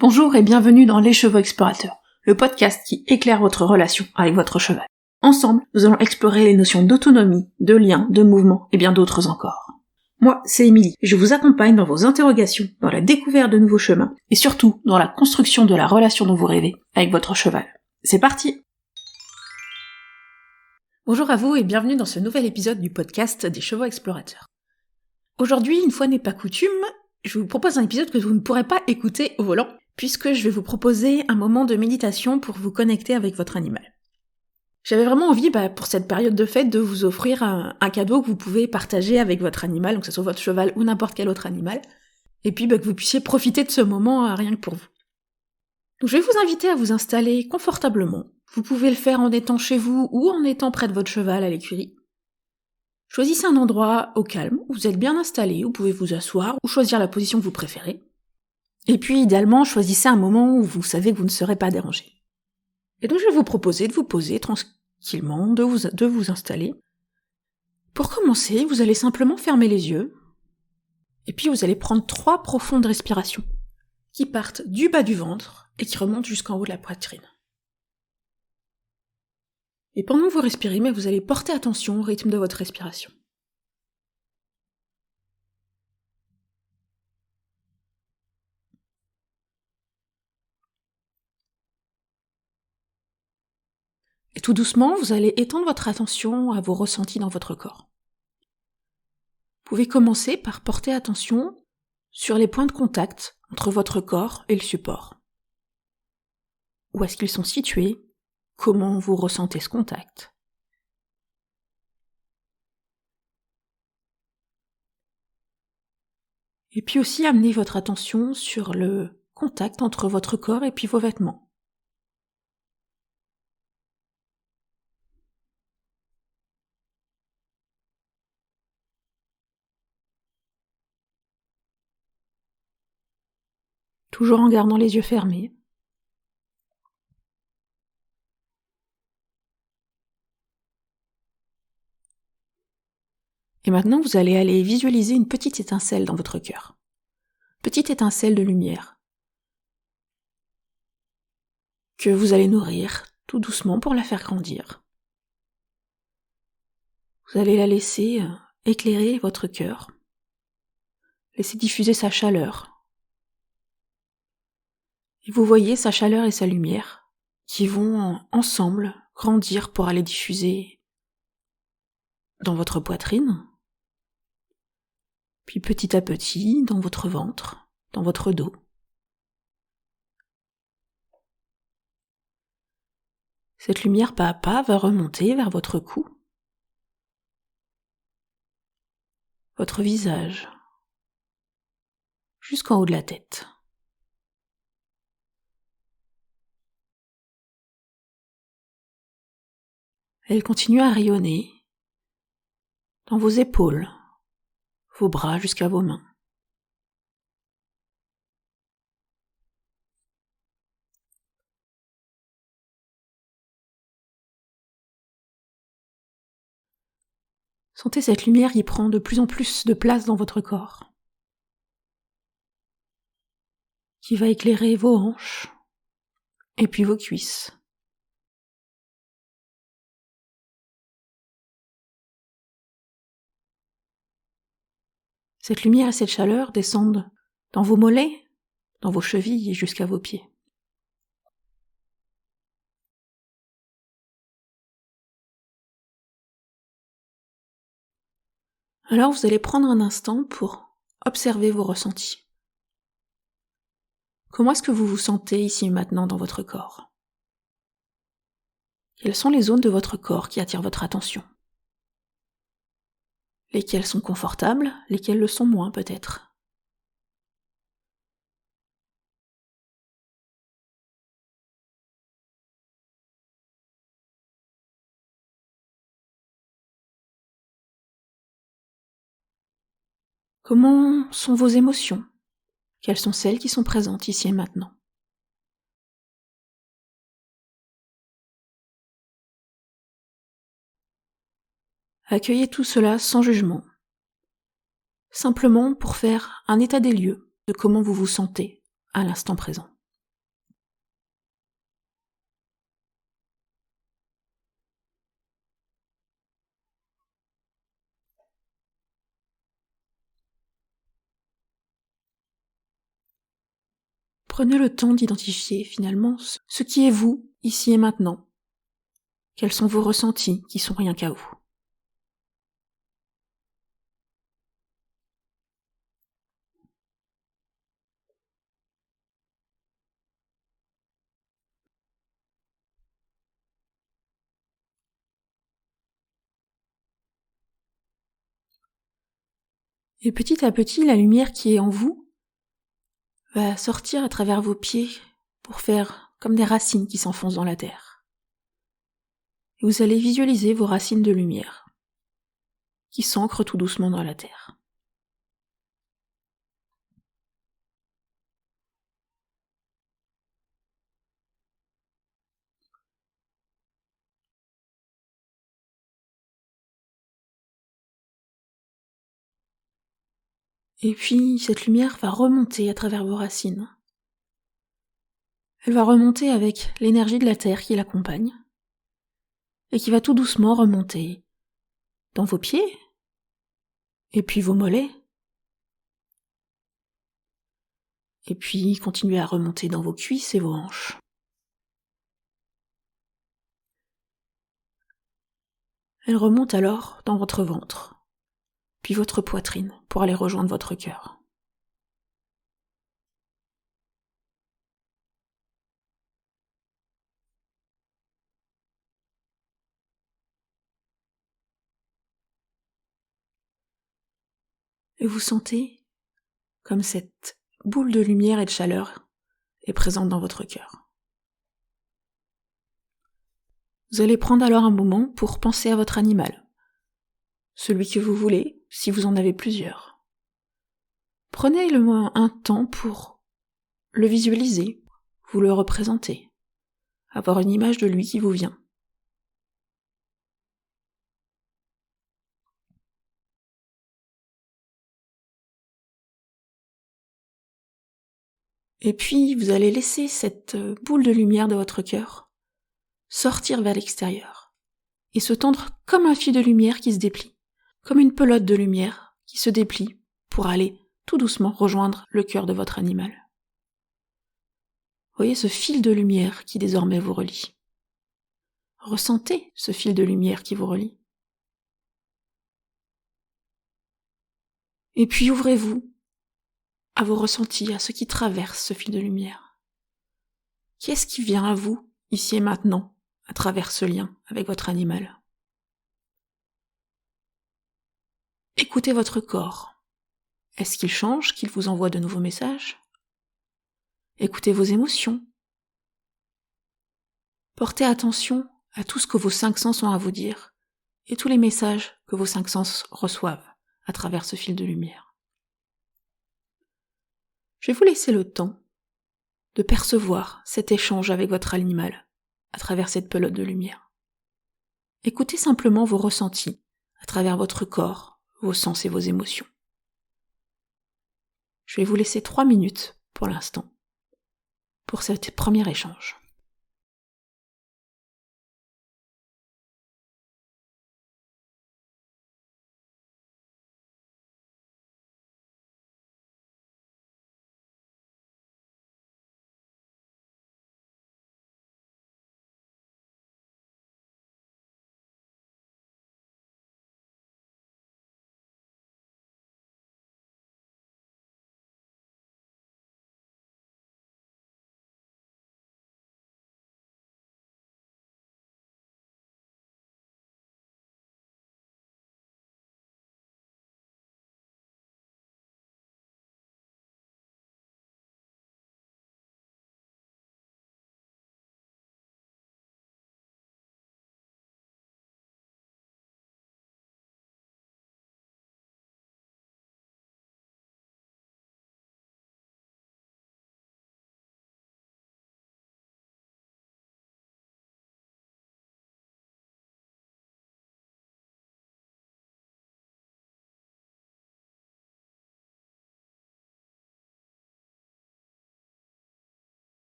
Bonjour et bienvenue dans Les Chevaux Explorateurs, le podcast qui éclaire votre relation avec votre cheval. Ensemble, nous allons explorer les notions d'autonomie, de lien, de mouvement et bien d'autres encore. Moi, c'est Émilie, et je vous accompagne dans vos interrogations, dans la découverte de nouveaux chemins, et surtout dans la construction de la relation dont vous rêvez avec votre cheval. C'est parti! Bonjour à vous et bienvenue dans ce nouvel épisode du podcast des Chevaux Explorateurs. Aujourd'hui, une fois n'est pas coutume, je vous propose un épisode que vous ne pourrez pas écouter au volant, puisque je vais vous proposer un moment de méditation pour vous connecter avec votre animal. J'avais vraiment envie, pour cette période de fête, de vous offrir un cadeau que vous pouvez partager avec votre animal, donc que ce soit votre cheval ou n'importe quel autre animal, et puis que vous puissiez profiter de ce moment rien que pour vous. Donc je vais vous inviter à vous installer confortablement. Vous pouvez le faire en étant chez vous ou en étant près de votre cheval à l'écurie. Choisissez un endroit au calme, où vous êtes bien installé, où vous pouvez vous asseoir ou choisir la position que vous préférez. Et puis idéalement, choisissez un moment où vous savez que vous ne serez pas dérangé. Et donc je vais vous proposer de vous poser tranquillement, de vous installer. Pour commencer, vous allez simplement fermer les yeux, et puis vous allez prendre 3 profondes respirations, qui partent du bas du ventre et qui remontent jusqu'en haut de la poitrine. Et pendant que vous respirez, vous allez porter attention au rythme de votre respiration. Et tout doucement, vous allez étendre votre attention à vos ressentis dans votre corps. Vous pouvez commencer par porter attention sur les points de contact entre votre corps et le support. Où est-ce qu'ils sont situés? Comment vous ressentez ce contact? Et puis aussi amener votre attention sur le contact entre votre corps et puis vos vêtements. Toujours en gardant les yeux fermés. Et maintenant, vous allez aller visualiser une petite étincelle dans votre cœur. Petite étincelle de lumière. Que vous allez nourrir tout doucement pour la faire grandir. Vous allez la laisser éclairer votre cœur. Laissez diffuser sa chaleur. Et vous voyez sa chaleur et sa lumière qui vont ensemble grandir pour aller diffuser dans votre poitrine, puis petit à petit dans votre ventre, dans votre dos. Cette lumière pas à pas va remonter vers votre cou, votre visage, jusqu'en haut de la tête. Elle continue à rayonner dans vos épaules, vos bras jusqu'à vos mains. Sentez cette lumière qui prend de plus en plus de place dans votre corps, qui va éclairer vos hanches et puis vos cuisses. Cette lumière et cette chaleur descendent dans vos mollets, dans vos chevilles et jusqu'à vos pieds. Alors vous allez prendre un instant pour observer vos ressentis. Comment est-ce que vous vous sentez ici et maintenant dans votre corps? Quelles sont les zones de votre corps qui attirent votre attention? Lesquelles sont confortables, lesquelles le sont moins peut-être? Comment sont vos émotions? Quelles sont celles qui sont présentes ici et maintenant? Accueillez tout cela sans jugement, simplement pour faire un état des lieux de comment vous vous sentez à l'instant présent. Prenez le temps d'identifier finalement ce qui est vous, ici et maintenant. Quels sont vos ressentis qui sont rien qu'à vous. Et petit à petit, la lumière qui est en vous va sortir à travers vos pieds pour faire comme des racines qui s'enfoncent dans la terre. Et vous allez visualiser vos racines de lumière qui s'ancrent tout doucement dans la terre. Et puis, cette lumière va remonter à travers vos racines. Elle va remonter avec l'énergie de la terre qui l'accompagne, et qui va tout doucement remonter dans vos pieds, et puis vos mollets, et puis continuer à remonter dans vos cuisses et vos hanches. Elle remonte alors dans votre ventre, puis votre poitrine, pour aller rejoindre votre cœur. Et vous sentez comme cette boule de lumière et de chaleur est présente dans votre cœur. Vous allez prendre alors un moment pour penser à votre animal, celui que vous voulez, si vous en avez plusieurs. Prenez un temps pour le visualiser, vous le représenter, avoir une image de lui qui vous vient. Et puis, vous allez laisser cette boule de lumière de votre cœur sortir vers l'extérieur et se tendre comme un fil de lumière qui se déplie, comme une pelote de lumière qui se déplie pour aller tout doucement rejoindre le cœur de votre animal. Voyez ce fil de lumière qui désormais vous relie. Ressentez ce fil de lumière qui vous relie. Et puis ouvrez-vous à vos ressentis, à ce qui traverse ce fil de lumière. Qu'est-ce qui vient à vous, ici et maintenant, à travers ce lien avec votre animal? Écoutez votre corps. Est-ce qu'il change, qu'il vous envoie de nouveaux messages? Écoutez vos émotions. Portez attention à tout ce que vos 5 sens ont à vous dire et tous les messages que vos 5 sens reçoivent à travers ce fil de lumière. Je vais vous laisser le temps de percevoir cet échange avec votre animal à travers cette pelote de lumière. Écoutez simplement vos ressentis à travers votre corps, vos sens et vos émotions. Je vais vous laisser 3 minutes pour l'instant pour cet premier échange.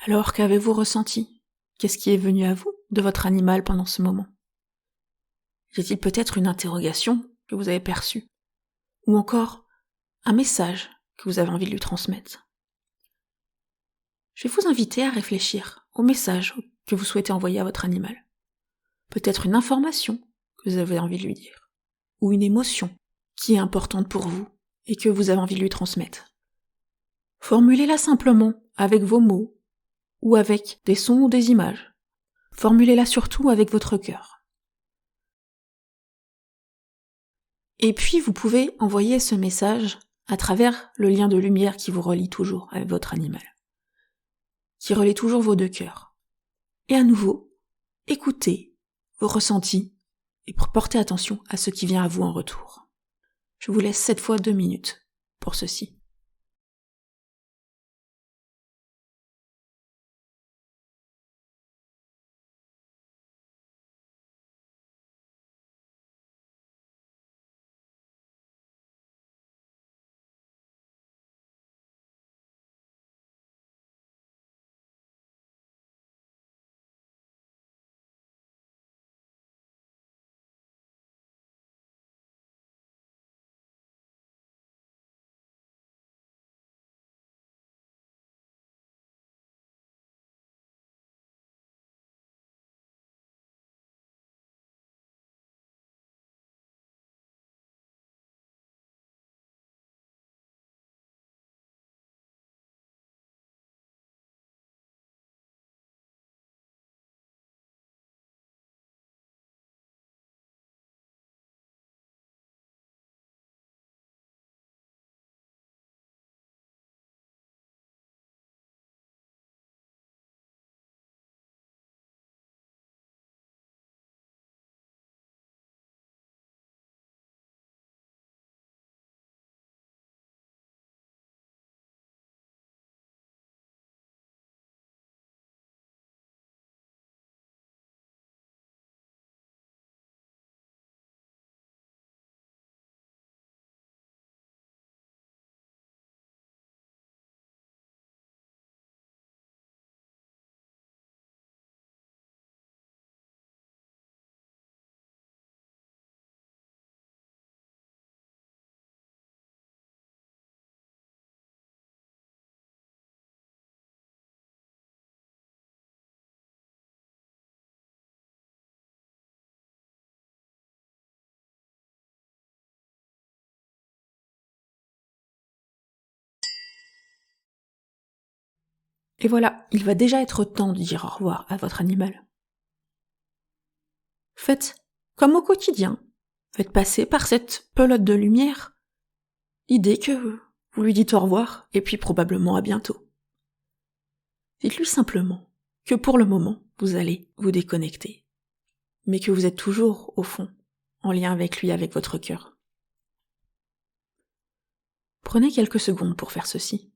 Alors qu'avez-vous ressenti ? Qu'est-ce qui est venu à vous de votre animal pendant ce moment ? Y a-t-il peut-être une interrogation que vous avez perçue ? Ou encore un message que vous avez envie de lui transmettre ? Je vais vous inviter à réfléchir au message que vous souhaitez envoyer à votre animal. Peut-être une information que vous avez envie de lui dire, ou une émotion qui est importante pour vous et que vous avez envie de lui transmettre. Formulez-la simplement avec vos mots, ou avec des sons ou des images. Formulez-la surtout avec votre cœur. Et puis vous pouvez envoyer ce message à travers le lien de lumière qui vous relie toujours avec votre animal, qui relie toujours vos deux cœurs. Et à nouveau, écoutez vos ressentis et portez attention à ce qui vient à vous en retour. Je vous laisse cette fois 2 minutes pour ceci. Et voilà, il va déjà être temps de dire au revoir à votre animal. Faites comme au quotidien. Faites passer par cette pelote de lumière l'idée que vous lui dites au revoir et puis probablement à bientôt. Dites-lui simplement que pour le moment, vous allez vous déconnecter, mais que vous êtes toujours, au fond, en lien avec lui, avec votre cœur. Prenez quelques secondes pour faire ceci.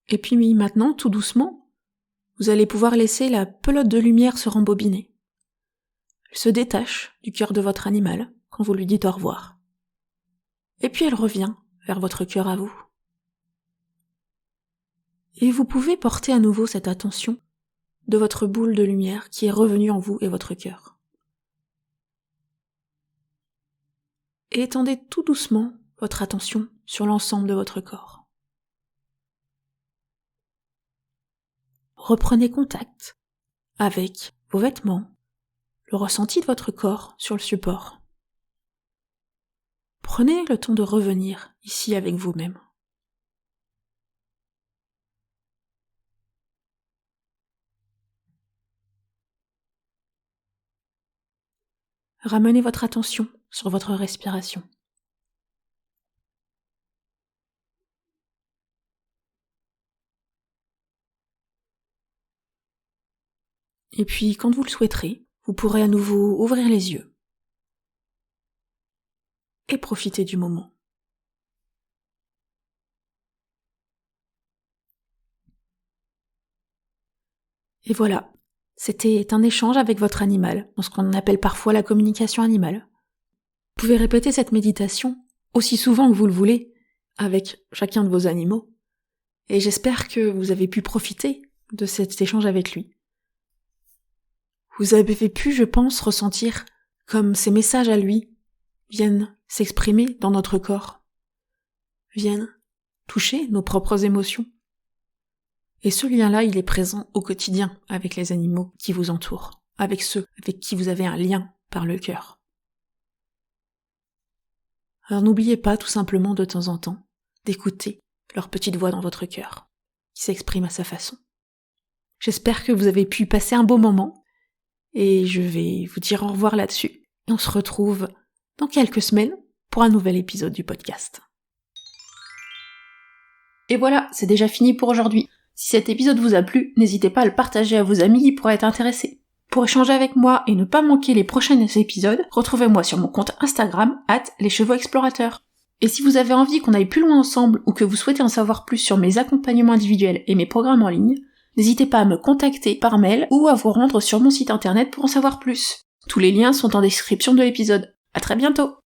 Et puis maintenant, tout doucement, vous allez pouvoir laisser la pelote de lumière se rembobiner. Elle se détache du cœur de votre animal quand vous lui dites au revoir. Et puis elle revient vers votre cœur à vous. Et vous pouvez porter à nouveau cette attention de votre boule de lumière qui est revenue en vous et votre cœur. Et étendez tout doucement votre attention sur l'ensemble de votre corps. Reprenez contact avec vos vêtements, le ressenti de votre corps sur le support. Prenez le temps de revenir ici avec vous-même. Ramenez votre attention sur votre respiration. Et puis, quand vous le souhaiterez, vous pourrez à nouveau ouvrir les yeux et profiter du moment. Et voilà, C'était un échange avec votre animal, dans ce qu'on appelle parfois la communication animale. Vous pouvez répéter cette méditation aussi souvent que vous le voulez, avec chacun de vos animaux, et j'espère que vous avez pu profiter de cet échange avec lui. Vous avez pu, je pense, ressentir comme ces messages à lui viennent s'exprimer dans notre corps, viennent toucher nos propres émotions. Et ce lien-là, il est présent au quotidien avec les animaux qui vous entourent, avec ceux avec qui vous avez un lien par le cœur. Alors n'oubliez pas tout simplement de temps en temps d'écouter leur petite voix dans votre cœur, qui s'exprime à sa façon. J'espère que vous avez pu passer un beau moment, et je vais vous dire au revoir là-dessus. Et on se retrouve dans quelques semaines pour un nouvel épisode du podcast. Et voilà, c'est déjà fini pour aujourd'hui. Si cet épisode vous a plu, n'hésitez pas à le partager à vos amis qui pourraient être intéressés. Pour échanger avec moi et ne pas manquer les prochains épisodes, retrouvez-moi sur mon compte Instagram @leschevauxexplorateurs. Et si vous avez envie qu'on aille plus loin ensemble ou que vous souhaitez en savoir plus sur mes accompagnements individuels et mes programmes en ligne, n'hésitez pas à me contacter par mail ou à vous rendre sur mon site internet pour en savoir plus. Tous les liens sont en description de l'épisode. À très bientôt!